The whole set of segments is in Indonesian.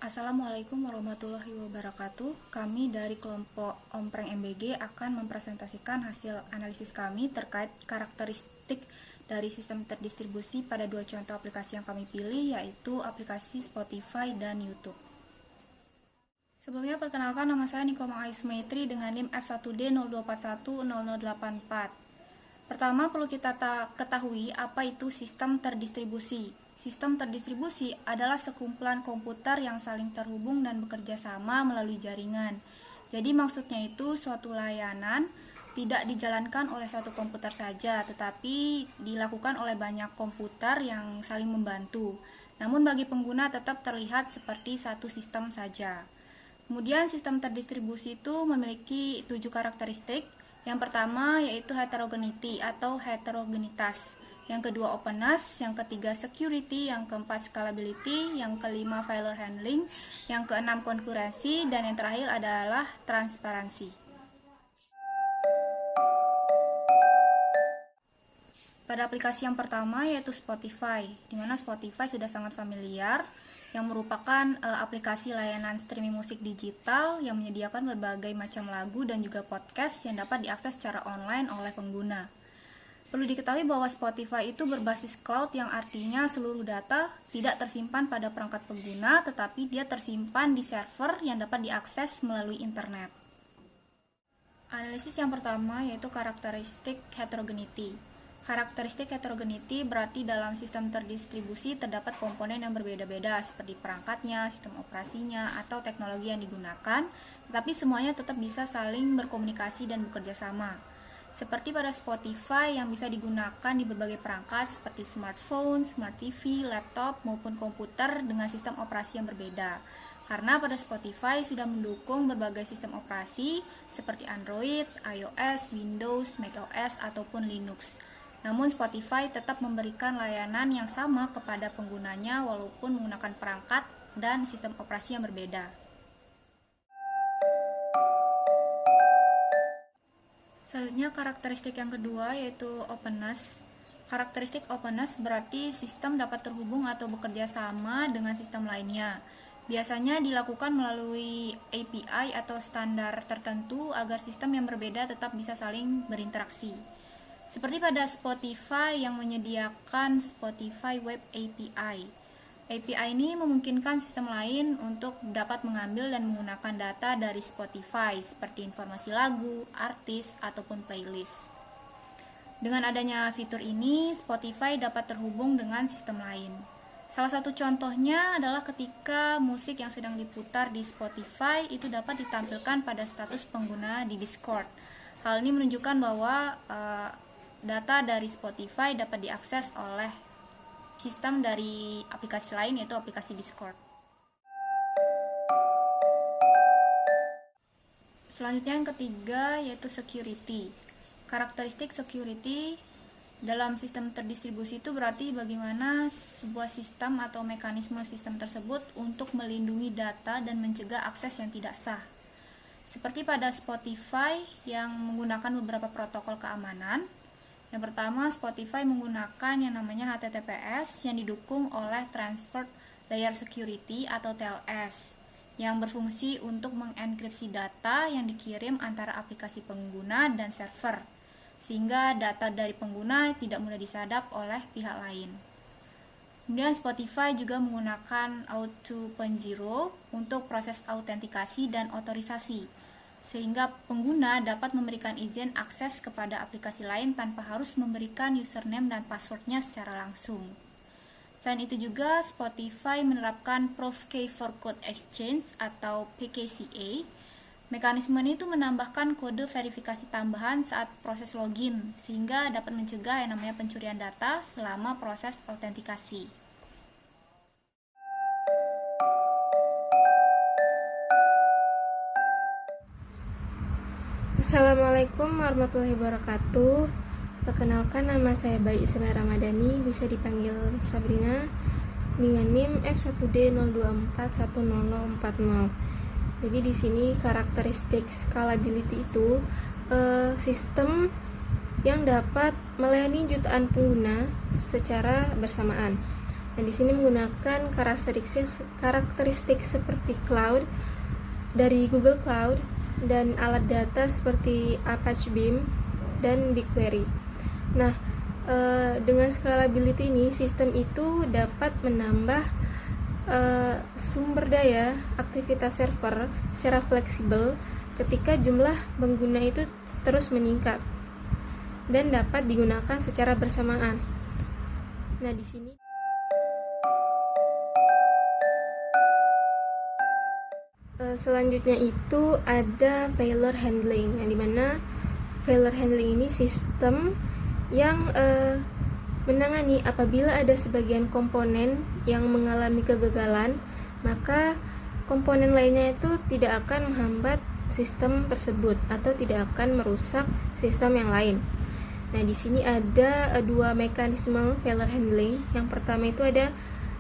Assalamualaikum warahmatullahi wabarakatuh. Kami dari kelompok Ompreng MBG akan mempresentasikan hasil analisis kami terkait karakteristik dari sistem terdistribusi pada dua contoh aplikasi yang kami pilih, yaitu aplikasi Spotify dan YouTube. Sebelumnya perkenalkan, nama saya Nikoma Ayusmaitri dengan NIM F1D02410084. Pertama, perlu kita ketahui apa itu sistem terdistribusi. Sistem terdistribusi adalah sekumpulan komputer yang saling terhubung dan bekerja sama melalui jaringan. Jadi maksudnya itu suatu layanan tidak dijalankan oleh satu komputer saja, tetapi dilakukan oleh banyak komputer yang saling membantu. Namun bagi pengguna tetap terlihat seperti satu sistem saja. Kemudian sistem terdistribusi itu memiliki 7 karakteristik. Yang pertama yaitu heterogeneity atau heterogenitas. Yang kedua openness, yang ketiga security, yang keempat scalability, yang kelima failure handling, yang keenam konkurensi, dan yang terakhir adalah transparansi. Pada aplikasi yang pertama yaitu Spotify, di mana Spotify sudah sangat familiar, yang merupakan aplikasi layanan streaming musik digital yang menyediakan berbagai macam lagu dan juga podcast yang dapat diakses secara online oleh pengguna. Perlu diketahui bahwa Spotify itu berbasis cloud yang artinya seluruh data tidak tersimpan pada perangkat pengguna, tetapi dia tersimpan di server yang dapat diakses melalui internet. Analisis yang pertama yaitu karakteristik heterogeneity. Karakteristik heterogeneity berarti dalam sistem terdistribusi terdapat komponen yang berbeda-beda seperti perangkatnya, sistem operasinya, atau teknologi yang digunakan, tetapi semuanya tetap bisa saling berkomunikasi dan bekerja sama. Seperti pada Spotify yang bisa digunakan di berbagai perangkat seperti smartphone, smart TV, laptop, maupun komputer dengan sistem operasi yang berbeda. Karena pada Spotify sudah mendukung berbagai sistem operasi seperti Android, iOS, Windows, macOS, ataupun Linux. Namun Spotify tetap memberikan layanan yang sama kepada penggunanya walaupun menggunakan perangkat dan sistem operasi yang berbeda. Selanjutnya karakteristik yang kedua yaitu openness. Karakteristik openness berarti sistem dapat terhubung atau bekerja sama dengan sistem lainnya. Biasanya dilakukan melalui API atau standar tertentu agar sistem yang berbeda tetap bisa saling berinteraksi. Seperti pada Spotify yang menyediakan Spotify Web API. API ini memungkinkan sistem lain untuk dapat mengambil dan menggunakan data dari Spotify seperti informasi lagu, artis, ataupun playlist. Dengan adanya fitur ini, Spotify dapat terhubung dengan sistem lain. Salah satu contohnya adalah ketika musik yang sedang diputar di Spotify itu dapat ditampilkan pada status pengguna di Discord. Hal ini menunjukkan bahwa data dari Spotify dapat diakses oleh sistem dari aplikasi lain yaitu aplikasi Discord. Selanjutnya yang ketiga yaitu security. Karakteristik security dalam sistem terdistribusi itu berarti bagaimana sebuah sistem atau mekanisme sistem tersebut untuk melindungi data dan mencegah akses yang tidak sah. Seperti pada Spotify yang menggunakan beberapa protokol keamanan. Yang pertama, Spotify menggunakan yang namanya HTTPS yang didukung oleh Transport Layer Security atau TLS yang berfungsi untuk mengenkripsi data yang dikirim antara aplikasi pengguna dan server sehingga data dari pengguna tidak mudah disadap oleh pihak lain. Kemudian Spotify juga menggunakan Auth 2.0 untuk proses autentikasi dan otorisasi sehingga pengguna dapat memberikan izin akses kepada aplikasi lain tanpa harus memberikan username dan passwordnya secara langsung. Selain itu juga Spotify menerapkan Proof Key for Code Exchange atau PKCA. Mekanisme ini itu menambahkan kode verifikasi tambahan saat proses login sehingga dapat mencegah yang namanya pencurian data selama proses autentikasi. Assalamualaikum warahmatullahi wabarakatuh. Perkenalkan, nama saya Bayi Isra Ramadhani, bisa dipanggil Sabrina, dengan NIM F1D02410040. Jadi di sini karakteristik scalability itu sistem yang dapat melayani jutaan pengguna secara bersamaan. Nah, di sini menggunakan karakteristik seperti cloud dari Google Cloud dan alat data seperti Apache Beam dan BigQuery. Nah, dengan scalability ini, sistem itu dapat menambah sumber daya aktivitas server secara fleksibel ketika jumlah pengguna itu terus meningkat dan dapat digunakan secara bersamaan. Nah, di sini selanjutnya itu ada failure handling, yang dimana failure handling ini sistem yang menangani apabila ada sebagian komponen yang mengalami kegagalan, maka komponen lainnya itu tidak akan menghambat sistem tersebut atau tidak akan merusak sistem yang lain. Nah, di sini ada dua mekanisme failure handling. Yang pertama itu ada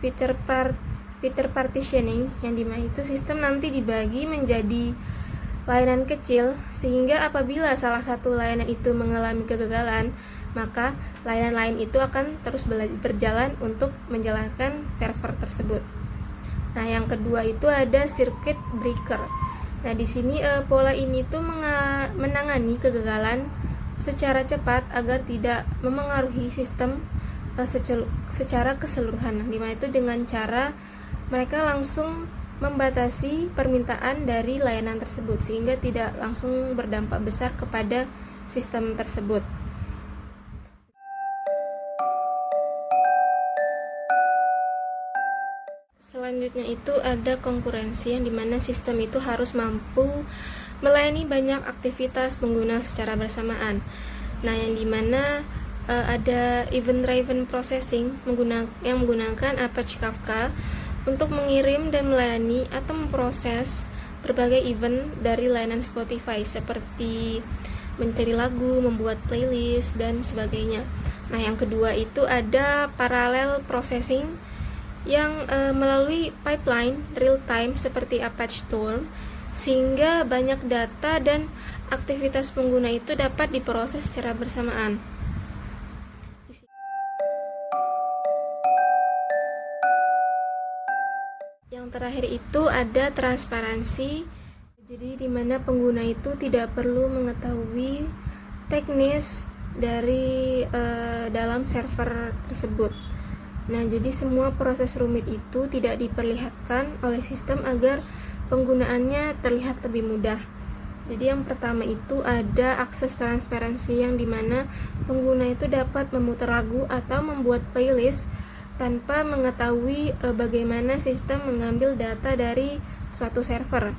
feature partitioning, yang dimana itu sistem nanti dibagi menjadi layanan kecil, sehingga apabila salah satu layanan itu mengalami kegagalan, maka layanan lain itu akan terus berjalan untuk menjalankan server tersebut. Nah, yang kedua itu ada circuit breaker. Nah, di sini pola ini tuh menangani kegagalan secara cepat agar tidak memengaruhi sistem secara keseluruhan. Nah, dimana itu dengan cara mereka langsung membatasi permintaan dari layanan tersebut sehingga tidak langsung berdampak besar kepada sistem tersebut. Selanjutnya itu ada konkurensi, yang dimana sistem itu harus mampu melayani banyak aktivitas pengguna secara bersamaan. Nah, yang dimana ada event-driven processing yang menggunakan Apache Kafka untuk mengirim dan melayani atau memproses berbagai event dari layanan Spotify seperti mencari lagu, membuat playlist, dan sebagainya. Nah, yang kedua itu ada parallel processing yang melalui pipeline real-time seperti Apache Storm, sehingga banyak data dan aktivitas pengguna itu dapat diproses secara bersamaan. Yang terakhir itu ada transparansi, jadi di mana pengguna itu tidak perlu mengetahui teknis dari dalam server tersebut. Nah, jadi semua proses rumit itu tidak diperlihatkan oleh sistem agar penggunaannya terlihat lebih mudah. Jadi yang pertama itu ada akses transparansi, yang dimana pengguna itu dapat memutar lagu atau membuat playlist tanpa mengetahui bagaimana sistem mengambil data dari suatu server.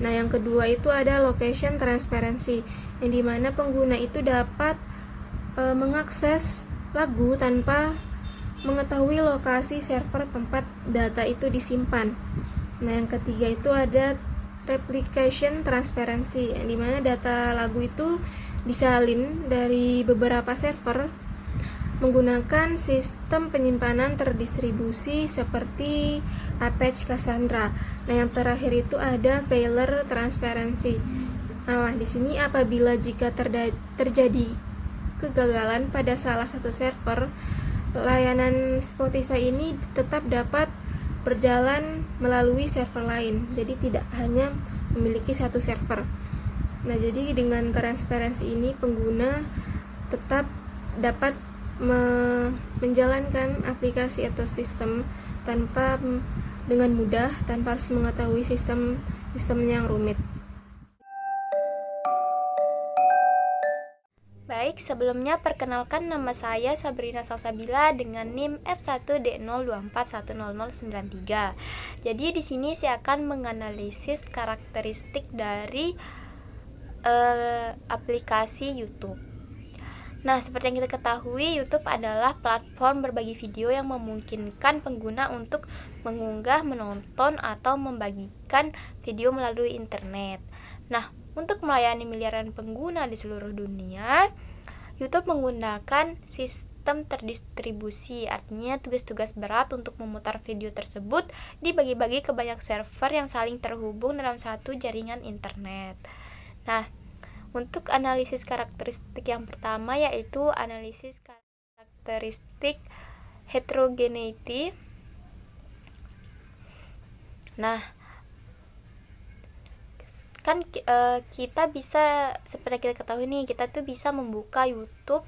Nah, yang kedua itu ada location transparansi, yang dimana pengguna itu dapat mengakses lagu tanpa mengetahui lokasi server tempat data itu disimpan. Nah, yang ketiga itu ada replication transparency, yang dimana data lagu itu disalin dari beberapa server menggunakan sistem penyimpanan terdistribusi seperti Apache Cassandra. Nah, yang terakhir itu ada failure transparency. Nah, di sini apabila jika terjadi kegagalan pada salah satu server, layanan Spotify ini tetap dapat berjalan melalui server lain, jadi tidak hanya memiliki satu server. Nah, jadi dengan transparansi ini pengguna tetap dapat menjalankan aplikasi atau sistem dengan mudah tanpa harus mengetahui sistemnya yang rumit. Baik, sebelumnya perkenalkan, nama saya Sabrina Salsabila dengan NIM F1D02410093. Jadi di sini saya akan menganalisis karakteristik dari aplikasi YouTube. Nah, seperti yang kita ketahui, YouTube adalah platform berbagi video yang memungkinkan pengguna untuk mengunggah, menonton, atau membagikan video melalui internet. Nah, untuk melayani miliaran pengguna di seluruh dunia, YouTube menggunakan sistem terdistribusi, artinya tugas-tugas berat untuk memutar video tersebut dibagi-bagi ke banyak server yang saling terhubung dalam satu jaringan internet. Nah, untuk analisis karakteristik yang pertama yaitu analisis karakteristik heterogeneity. Nah, kan kita bisa, seperti kita ketahui nih, kita tuh bisa membuka YouTube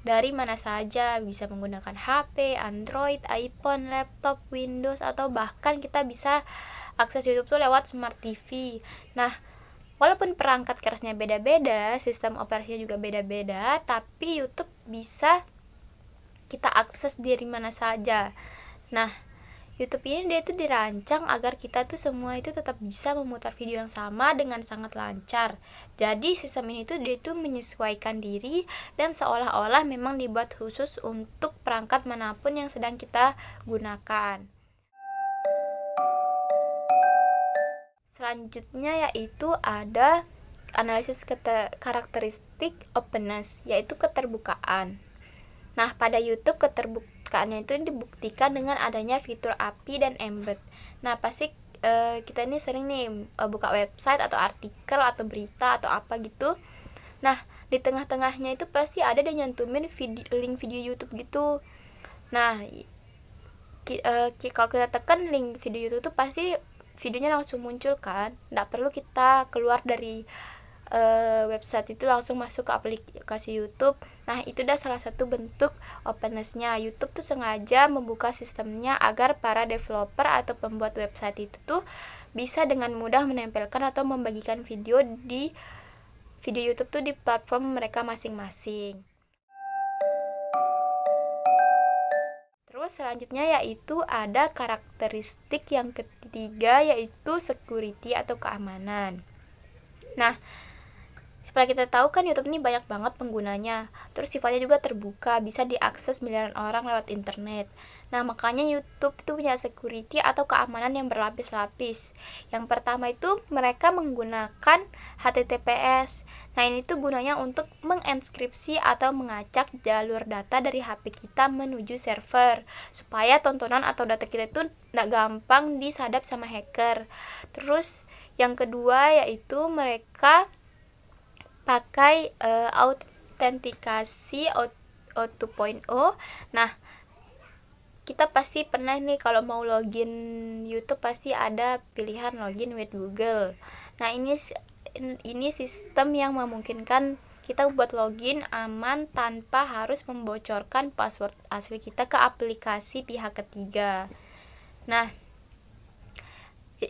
dari mana saja, bisa menggunakan HP, Android, iPhone, laptop, Windows, atau bahkan kita bisa akses YouTube tuh lewat Smart TV. Nah, walaupun perangkat kerasnya beda-beda, sistem operasinya juga beda-beda, tapi YouTube bisa kita akses dari mana saja. Nah, YouTube ini dia tuh dirancang agar kita tuh semua itu tetap bisa memutar video yang sama dengan sangat lancar. Jadi sistem ini tuh dia tuh menyesuaikan diri dan seolah-olah memang dibuat khusus untuk perangkat manapun yang sedang kita gunakan. Selanjutnya yaitu ada analisis karakteristik openness, yaitu keterbukaan. Nah, pada YouTube keterbukaannya itu dibuktikan dengan adanya fitur API dan embed. Nah, pasti kita ini sering nih buka website atau artikel atau berita atau apa gitu. Nah, di tengah-tengahnya itu pasti ada dan nyantumin link video YouTube gitu. Nah, kalau kita tekan link video YouTube tuh pasti videonya langsung muncul kan, nggak perlu kita keluar dari website itu langsung masuk ke aplikasi YouTube. Nah, itu udah salah satu bentuk openness-nya. YouTube tuh sengaja membuka sistemnya agar para developer atau pembuat website itu tuh bisa dengan mudah menempelkan atau membagikan video YouTube tuh di platform mereka masing-masing. Terus selanjutnya yaitu ada karakteristik yang ketiga, yaitu security atau keamanan. Nah, seperti kita tahu kan YouTube ini banyak banget penggunanya, terus sifatnya juga terbuka, bisa diakses miliaran orang lewat internet. Nah, makanya YouTube itu punya security atau keamanan yang berlapis-lapis. Yang pertama itu mereka menggunakan HTTPS. Nah, ini tuh gunanya untuk menginskripsi atau mengacak jalur data dari HP kita menuju server, supaya tontonan atau data kita itu nggak gampang disadap sama hacker. Terus yang kedua yaitu mereka pakai autentikasi O2.0. Nah, kita pasti pernah nih kalau mau login YouTube pasti ada pilihan login with Google. Nah, ini sistem yang memungkinkan kita buat login aman tanpa harus membocorkan password asli kita ke aplikasi pihak ketiga. Nah,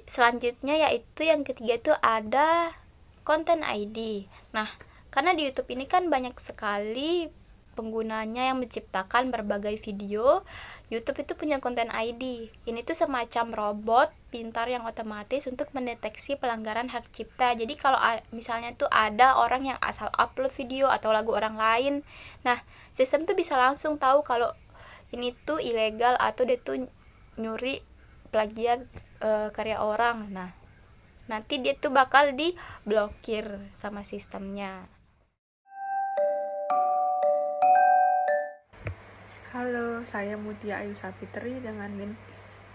selanjutnya yaitu yang ketiga itu ada Content ID. Nah, karena di YouTube ini kan banyak sekali penggunanya yang menciptakan berbagai video, YouTube itu punya Content ID. Ini tuh semacam robot pintar yang otomatis untuk mendeteksi pelanggaran hak cipta. Jadi kalau misalnya tuh ada orang yang asal upload video atau lagu orang lain, nah sistem tuh bisa langsung tahu kalau ini tuh ilegal atau dia tuh nyuri plagiat karya orang. Nah, nanti dia tuh bakal diblokir sama sistemnya. Halo, saya Mutia Ayu Sapitri dengan NIM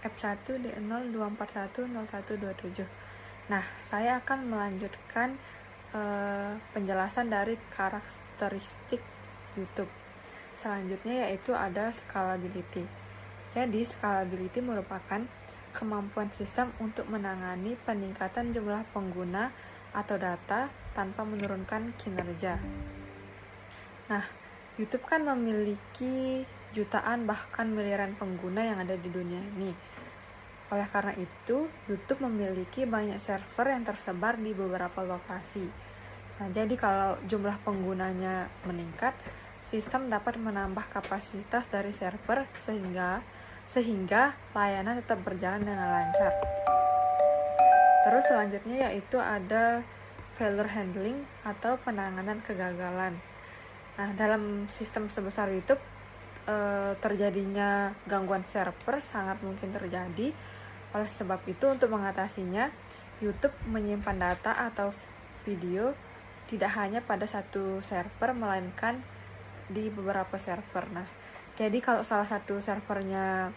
F1D02410127. Nah, saya akan melanjutkan penjelasan dari karakteristik YouTube. Selanjutnya yaitu ada scalability. Jadi, scalability merupakan kemampuan sistem untuk menangani peningkatan jumlah pengguna atau data tanpa menurunkan kinerja. Nah, YouTube kan memiliki jutaan bahkan miliaran pengguna yang ada di dunia ini. Oleh karena itu, YouTube memiliki banyak server yang tersebar di beberapa lokasi. Nah, jadi kalau jumlah penggunanya meningkat, sistem dapat menambah kapasitas dari server sehingga layanan tetap berjalan dengan lancar. Terus selanjutnya yaitu ada failure handling atau penanganan kegagalan. Nah, dalam sistem sebesar YouTube, terjadinya gangguan server sangat mungkin terjadi. Oleh sebab itu, untuk mengatasinya, YouTube menyimpan data atau video tidak hanya pada satu server, melainkan di beberapa server. Nah, jadi kalau salah satu servernya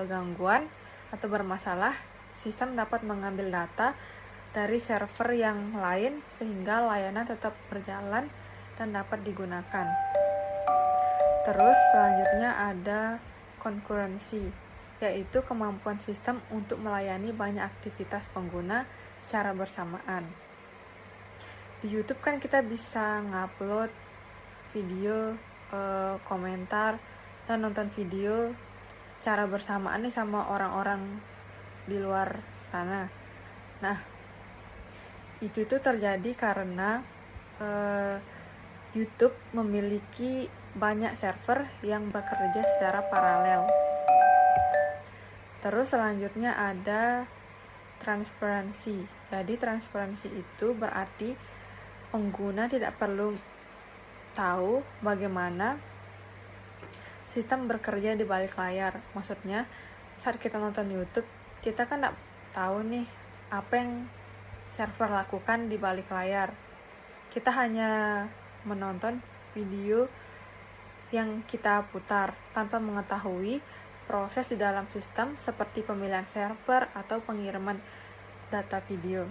gangguan atau bermasalah, sistem dapat mengambil data dari server yang lain sehingga layanan tetap berjalan dan dapat digunakan. Terus selanjutnya ada concurrency, yaitu kemampuan sistem untuk melayani banyak aktivitas pengguna secara bersamaan. Di YouTube kan kita bisa ngupload video, komentar, dan nonton video secara bersamaan nih sama orang-orang di luar sana. Nah, itu tuh terjadi karena YouTube memiliki banyak server yang bekerja secara paralel. Terus selanjutnya ada transparansi. Jadi transparansi itu berarti pengguna tidak perlu tahu bagaimana sistem bekerja di balik layar. Maksudnya saat kita nonton YouTube, kita kan tidak tahu nih apa yang server lakukan di balik layar. Kita hanya menonton video yang kita putar tanpa mengetahui proses di dalam sistem seperti pemilihan server atau pengiriman data video.